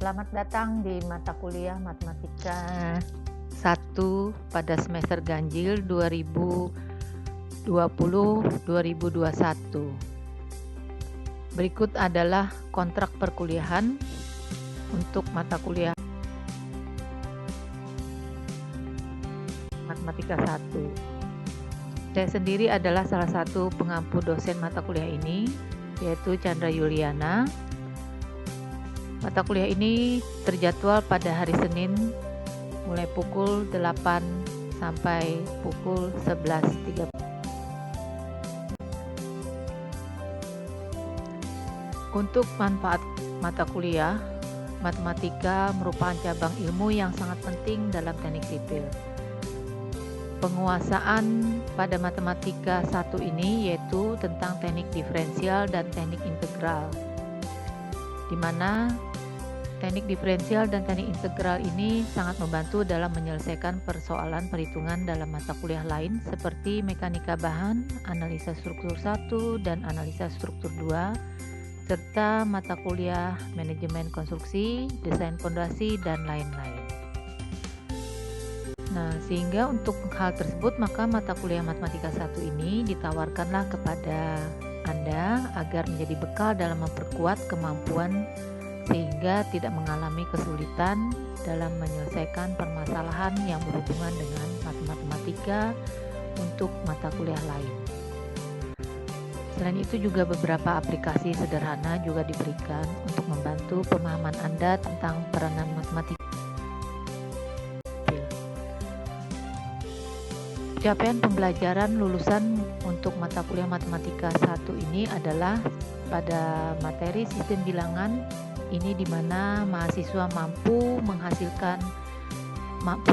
Selamat datang di mata kuliah Matematika 1 pada semester ganjil 2020-2021. Berikut adalah kontrak perkuliahan untuk mata kuliah Matematika 1. Saya sendiri adalah salah satu pengampu dosen mata kuliah ini, yaitu Chandra Yuliana. Mata kuliah ini terjadwal pada hari Senin mulai pukul 8 sampai pukul 11.30. Untuk manfaat mata kuliah, matematika merupakan cabang ilmu yang sangat penting dalam teknik sipil. Penguasaan pada matematika 1 ini yaitu tentang teknik diferensial dan teknik integral, di mana teknik diferensial dan teknik integral ini sangat membantu dalam menyelesaikan persoalan perhitungan dalam mata kuliah lain seperti mekanika bahan, analisa struktur 1 dan analisa struktur 2, serta mata kuliah manajemen konstruksi, desain fondasi, dan lain-lain. Nah, sehingga untuk hal tersebut maka mata kuliah matematika 1 ini ditawarkanlah kepada Anda agar menjadi bekal dalam memperkuat kemampuan sehingga tidak mengalami kesulitan dalam menyelesaikan permasalahan yang berhubungan dengan matematika untuk mata kuliah lain. Selain itu juga beberapa aplikasi sederhana juga diberikan untuk membantu pemahaman Anda tentang peranan matematika. Capaian pembelajaran lulusan untuk mata kuliah matematika 1 ini adalah pada materi sistem bilangan. Ini di mana mahasiswa mampu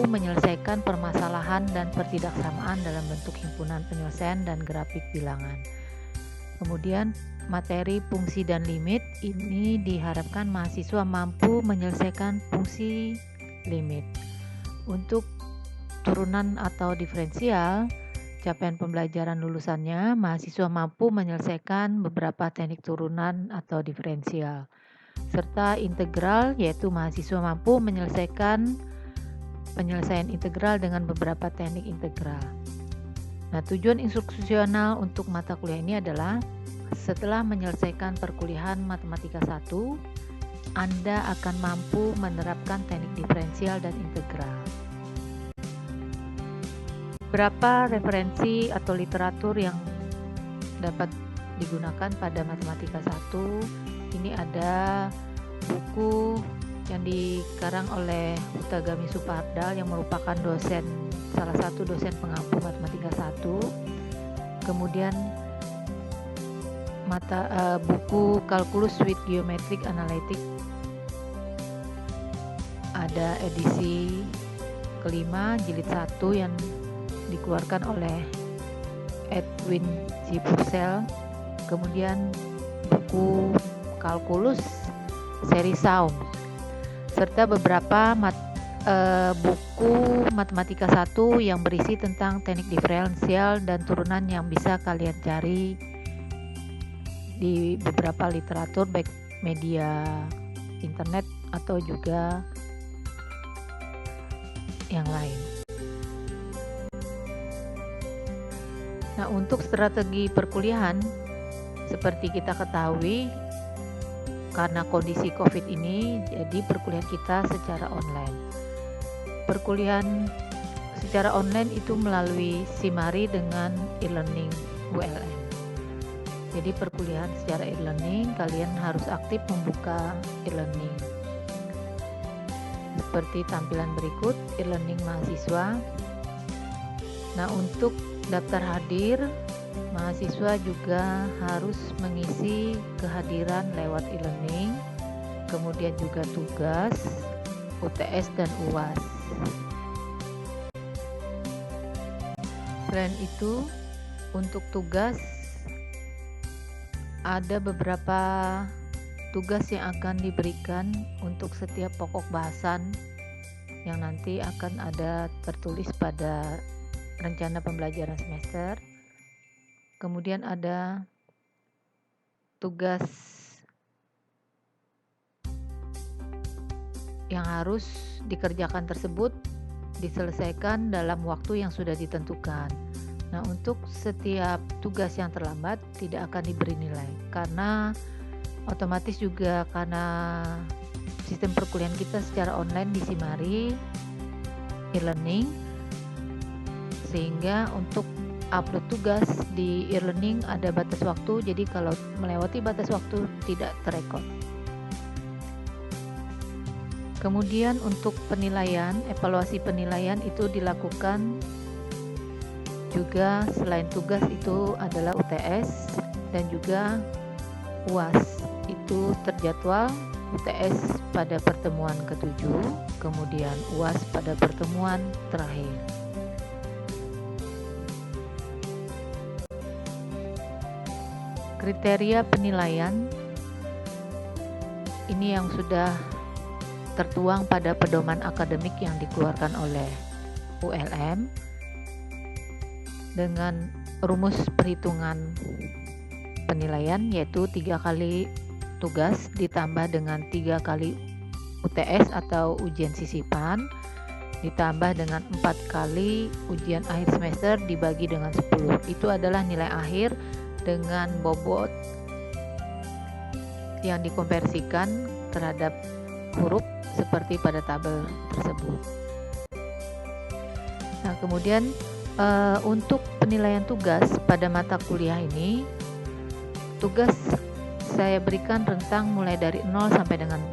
menyelesaikan permasalahan dan pertidaksamaan dalam bentuk himpunan penyelesaian dan grafik bilangan. Kemudian materi fungsi dan limit ini diharapkan mahasiswa mampu menyelesaikan fungsi limit. Untuk turunan atau diferensial, capaian pembelajaran lulusannya mahasiswa mampu menyelesaikan beberapa teknik turunan atau diferensial. Serta integral, yaitu mahasiswa mampu menyelesaikan penyelesaian integral dengan beberapa teknik integral. Nah, tujuan instruksional untuk mata kuliah ini adalah setelah menyelesaikan perkuliahan matematika 1, Anda akan mampu menerapkan teknik diferensial dan integral. Berapa referensi atau literatur yang dapat digunakan pada matematika 1? Ini ada buku yang dikarang oleh Utagami Supardal yang merupakan salah satu dosen pengampu matematika 1. Kemudian buku Calculus with Geometric Analytic, ada edisi kelima jilid 1 yang dikeluarkan oleh Edwin G. Purcell. Kemudian buku Kalkulus seri Saum, serta beberapa buku matematika 1 yang berisi tentang teknik diferensial dan turunan yang bisa kalian cari di beberapa literatur baik media internet atau juga yang lain. Nah, untuk strategi perkuliahan seperti kita ketahui, karena kondisi COVID ini, jadi perkuliahan kita secara online. Perkuliahan secara online itu melalui Simari dengan e-learning ULM. Jadi perkuliahan secara e-learning, kalian harus aktif membuka e-learning. Seperti tampilan berikut, e-learning mahasiswa. Nah, untuk daftar hadir, mahasiswa juga harus mengisi kehadiran lewat e-learning, kemudian juga tugas, UTS, dan UAS. Selain itu, untuk tugas, ada beberapa tugas yang akan diberikan untuk setiap pokok bahasan yang nanti akan ada tertulis pada rencana pembelajaran semester. Kemudian ada tugas yang harus dikerjakan tersebut diselesaikan dalam waktu yang sudah ditentukan. Nah, untuk setiap tugas yang terlambat tidak akan diberi nilai karena otomatis juga karena sistem perkuliahan kita secara online disimari e-learning, sehingga untuk upload tugas di e-learning ada batas waktu, jadi kalau melewati batas waktu tidak terekod. Kemudian untuk penilaian, evaluasi penilaian itu dilakukan juga selain tugas itu adalah UTS dan juga UAS. Itu terjadwal UTS pada pertemuan ke-7, kemudian UAS pada pertemuan terakhir. Kriteria penilaian ini yang sudah tertuang pada pedoman akademik yang dikeluarkan oleh ULM dengan rumus perhitungan penilaian, yaitu 3 kali tugas ditambah dengan 3 kali UTS atau ujian sisipan ditambah dengan 4 kali ujian akhir semester dibagi dengan 10. Itu adalah nilai akhir dengan bobot yang dikonversikan terhadap huruf seperti pada tabel tersebut. Nah, kemudian untuk penilaian tugas pada mata kuliah ini, tugas saya berikan rentang mulai dari 0 sampai dengan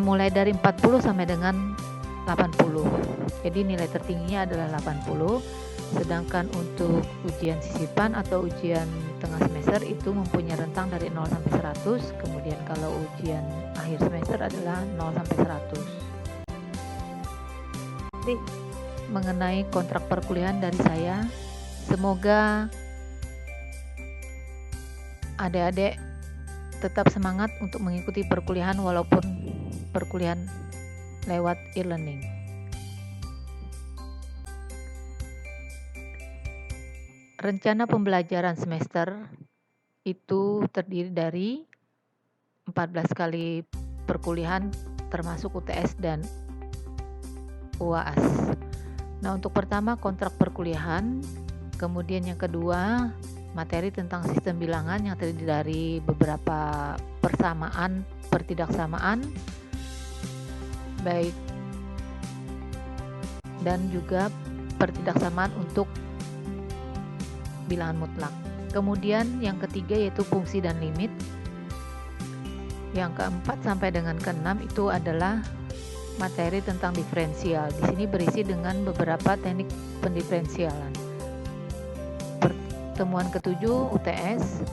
mulai dari 40 sampai dengan 80. Jadi nilai tertingginya adalah 80. Sedangkan untuk ujian sisipan atau ujian tengah semester itu mempunyai rentang dari 0 sampai 100. Kemudian kalau ujian akhir semester adalah 0 sampai 100. Jadi mengenai kontrak perkuliahan dari saya, semoga adik-adik tetap semangat untuk mengikuti perkuliahan walaupun perkuliahan lewat e-learning. Rencana pembelajaran semester itu terdiri dari 14 kali perkuliahan termasuk UTS dan UAS. Nah, untuk pertama kontrak perkuliahan, kemudian yang kedua materi tentang sistem bilangan yang terdiri dari beberapa persamaan, pertidaksamaan, baik dan juga pertidaksamaan untuk bilangan mutlak. Kemudian yang ketiga yaitu fungsi dan limit. Yang keempat sampai dengan keenam itu adalah materi tentang diferensial. Di sini berisi dengan beberapa teknik pendiferensialan. Pertemuan ke-7 UTS.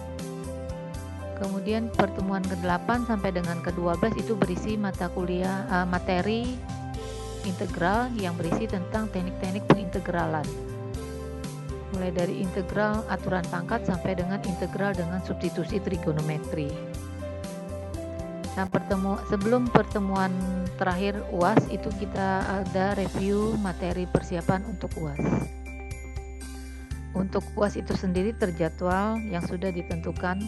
Kemudian pertemuan ke-8 sampai dengan ke-12 itu berisi mata kuliah materi integral yang berisi tentang teknik-teknik pengintegralan. Mulai dari integral aturan pangkat sampai dengan integral dengan substitusi trigonometri. Nah, sebelum pertemuan terakhir UAS itu kita ada review materi persiapan untuk UAS. Untuk UAS itu sendiri terjadwal yang sudah ditentukan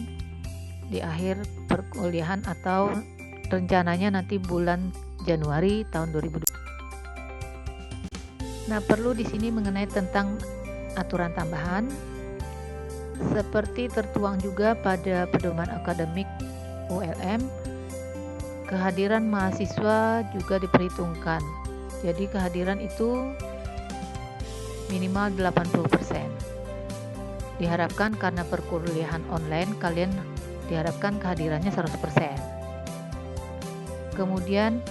di akhir perkuliahan atau rencananya nanti bulan Januari tahun 2020. Nah, perlu di sini mengenai tentang aturan tambahan seperti tertuang juga pada pedoman akademik ULM. Kehadiran mahasiswa juga diperhitungkan. Jadi kehadiran itu minimal 80%. Diharapkan karena perkuliahan online kalian diharapkan kehadirannya 100%. Kemudian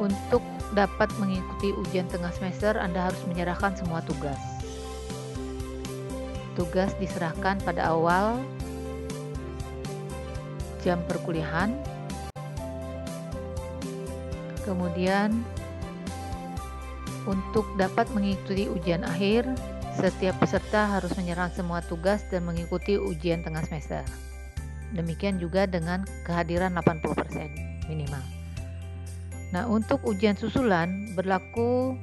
untuk dapat mengikuti ujian tengah semester Anda harus menyerahkan semua tugas. Tugas diserahkan pada awal jam perkuliahan. Kemudian untuk dapat mengikuti ujian akhir, setiap peserta harus menyerahkan semua tugas dan mengikuti ujian tengah semester. Demikian juga dengan kehadiran 80% minimal. Nah, untuk ujian susulan berlaku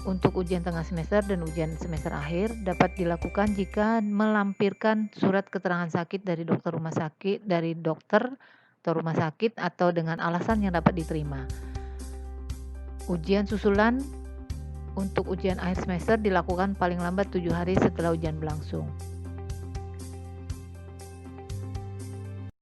untuk ujian tengah semester dan ujian semester akhir dapat dilakukan jika melampirkan surat keterangan sakit dari dokter rumah sakit, dari dokter atau rumah sakit atau dengan alasan yang dapat diterima. Ujian susulan untuk ujian akhir semester dilakukan paling lambat 7 hari setelah ujian berlangsung.